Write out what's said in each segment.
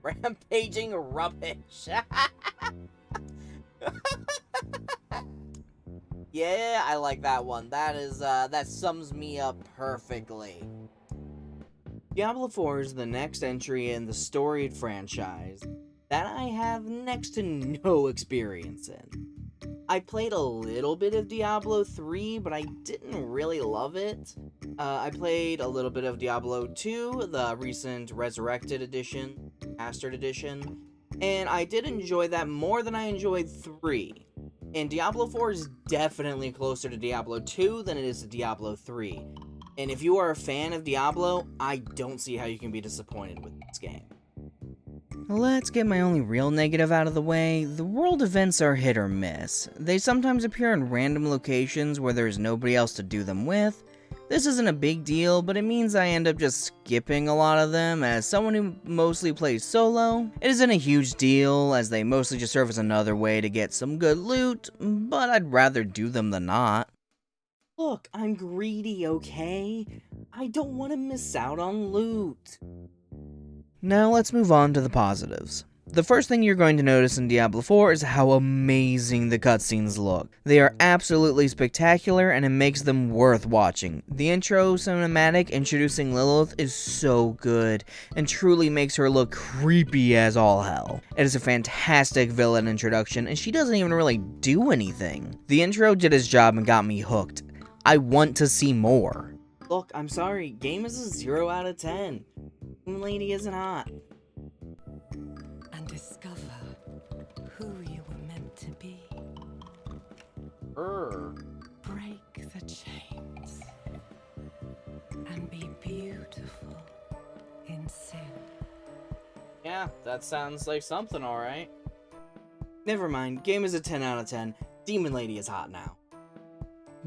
Rampaging rubbish. Yeah, I like that one. That sums me up perfectly. Diablo 4 is the next entry in the storied franchise that I have next to no experience in. I played a little bit of Diablo 3, but I didn't really love it. I played a little bit of Diablo 2, the recent Resurrected Edition, Mastered Edition, and I did enjoy that more than I enjoyed 3. And Diablo 4 is definitely closer to Diablo 2 than it is to Diablo 3. And if you are a fan of Diablo, I don't see how you can be disappointed with this game. Let's get my only real negative out of the way. The world events are hit or miss. They sometimes appear in random locations where there's nobody else to do them with. This isn't a big deal, but it means I end up just skipping a lot of them. As someone who mostly plays solo, it isn't a huge deal, as they mostly just serve as another way to get some good loot, but I'd rather do them than not. Look, I'm greedy, okay? I don't want to miss out on loot. Now let's move on to the positives. The first thing you're going to notice in Diablo 4 is how amazing the cutscenes look. They are absolutely spectacular and it makes them worth watching. The intro cinematic introducing Lilith is so good and truly makes her look creepy as all hell. It is a fantastic villain introduction and she doesn't even really do anything. The intro did its job and got me hooked. I want to see more. Look, I'm sorry, game is a 0 out of 10. Lady isn't hot. And discover who you were meant to be. Break the chains and be beautiful in sin. Yeah, that sounds like something, alright. Never mind, game is a 10 out of 10. Demon Lady is hot now.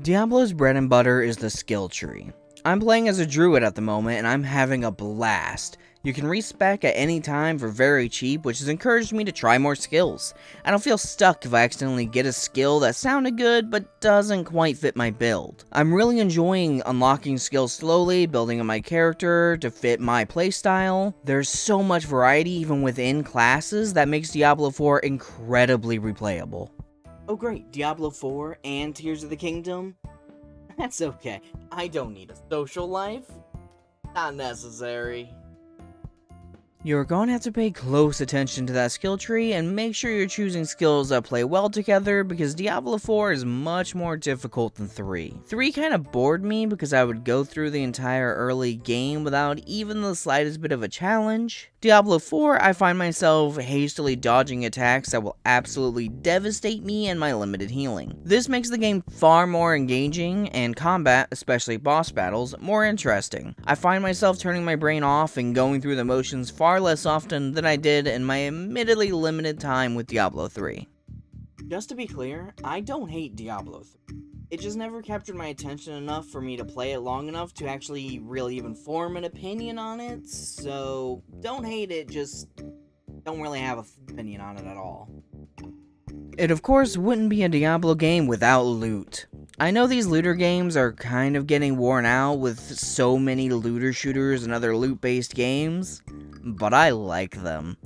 Diablo's bread and butter is the skill tree. I'm playing as a druid at the moment and I'm having a blast. You can respec at any time for very cheap, which has encouraged me to try more skills. I don't feel stuck if I accidentally get a skill that sounded good but doesn't quite fit my build. I'm really enjoying unlocking skills slowly, building up my character to fit my playstyle. There's so much variety even within classes that makes Diablo 4 incredibly replayable. Oh great, Diablo 4 and Tears of the Kingdom? That's okay, I don't need a social life. Not necessary. You're going to have to pay close attention to that skill tree and make sure you're choosing skills that play well together because Diablo 4 is much more difficult than 3. 3 kind of bored me because I would go through the entire early game without even the slightest bit of a challenge. Diablo 4, I find myself hastily dodging attacks that will absolutely devastate me and my limited healing. This makes the game far more engaging and combat, especially boss battles, more interesting. I find myself turning my brain off and going through the motions far less often than I did in my admittedly limited time with Diablo 3. Just to be clear, I don't hate Diablo 3. It just never captured my attention enough for me to play it long enough to actually really even form an opinion on it, so don't hate it, just don't really have an opinion on it at all. It of course wouldn't be a Diablo game without loot. I know these looter games are kind of getting worn out with so many looter shooters and other loot-based games, but I like them.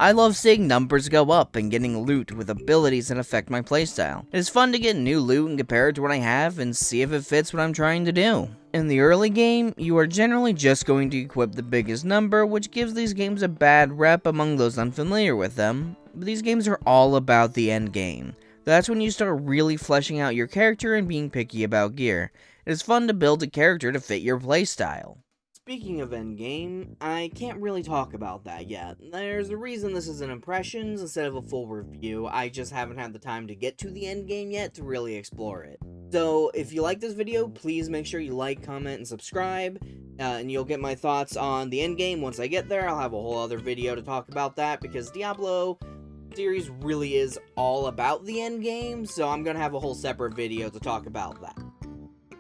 I love seeing numbers go up and getting loot with abilities that affect my playstyle. It is fun to get new loot and compare it to what I have and see if it fits what I'm trying to do. In the early game, you are generally just going to equip the biggest number, which gives these games a bad rep among those unfamiliar with them, but these games are all about the end game. That's when you start really fleshing out your character and being picky about gear. It is fun to build a character to fit your playstyle. Speaking of endgame, I can't really talk about that yet. There's a reason this is an impressions instead of a full review. I just haven't had the time to get to the endgame yet to really explore it. So if you like this video, please make sure you like, comment, and subscribe, and you'll get my thoughts on the endgame. Once I get there, I'll have a whole other video to talk about that, because Diablo series really is all about the endgame, so I'm gonna have a whole separate video to talk about that.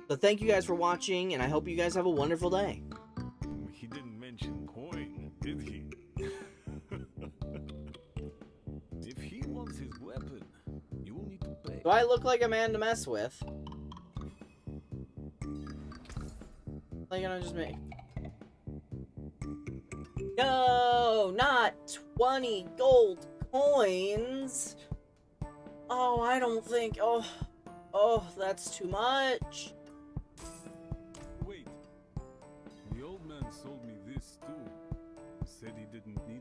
So thank you guys for watching, and I hope you guys have a wonderful day. He didn't mention coin, did he? If he wants his weapon, you will need to pay. Do I look like a man to mess with? Like, gonna just make... No, not 20 gold coins? Oh, I don't think... Oh, that's too much. Wait. The old man sold me this too. Said he didn't need